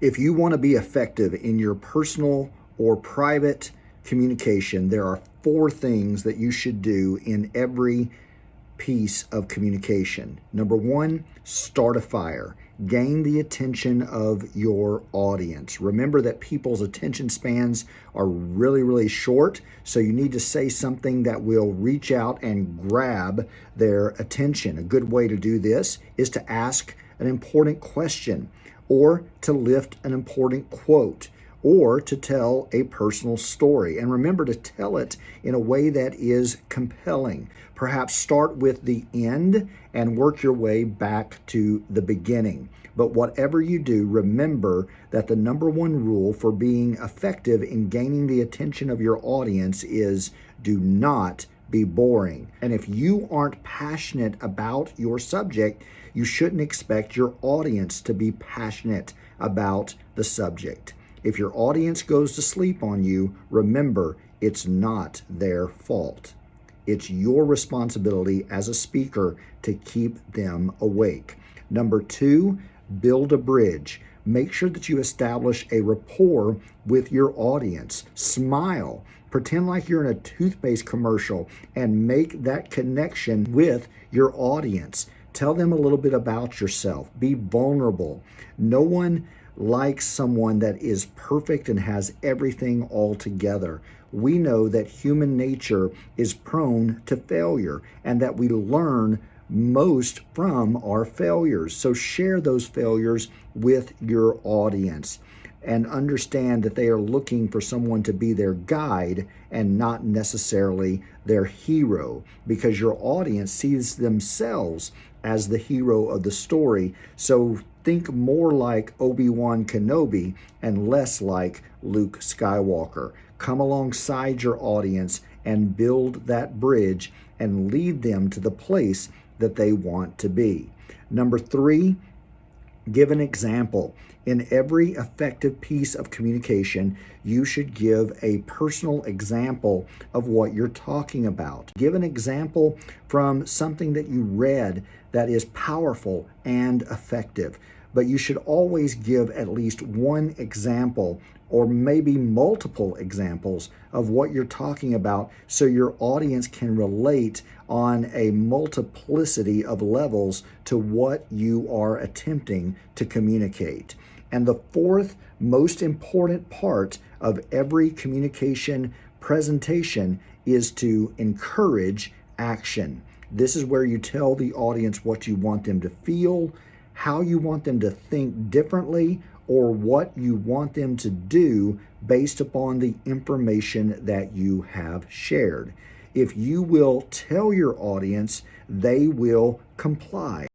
If you want to be effective in your personal or private communication, there are 4 things that you should do in every piece of communication. Number 1, start a fire. Gain the attention of your audience. Remember that people's attention spans are really short, so you need to say something that will reach out and grab their attention. A good way to do this is to ask an important question, or to lift an important quote, or to tell a personal story. And remember to tell it in a way that is compelling. Perhaps start with the end and work your way back to the beginning. But whatever you do, remember that the number 1 rule for being effective in gaining the attention of your audience is do not be boring. And if you aren't passionate about your subject, you shouldn't expect your audience to be passionate about the subject. If your audience goes to sleep on you, remember, it's not their fault. It's your responsibility as a speaker to keep them awake. Number 2, build a bridge. Make sure that you establish a rapport with your audience. Smile. Pretend like you're in a toothpaste commercial and make that connection with your audience. Tell them a little bit about yourself. Be vulnerable. No one likes someone that is perfect and has everything all together. We know that human nature is prone to failure and that we learn most from our failures. So share those failures with your audience and understand that they are looking for someone to be their guide and not necessarily their hero, because your audience sees themselves as the hero of the story. So think more like Obi-Wan Kenobi and less like Luke Skywalker. Come alongside your audience and build that bridge and lead them to the place that they want to be. Number 3, give an example. In every effective piece of communication, you should give a personal example of what you're talking about. Give an example from something that you read that is powerful and effective. But you should always give at least 1 example or maybe multiple examples of what you're talking about so your audience can relate on a multiplicity of levels to what you are attempting to communicate. And the 4th most important part of every communication presentation is to encourage action. This is where you tell the audience what you want them to feel, how you want them to think differently, or what you want them to do based upon the information that you have shared. If you will tell your audience, they will comply.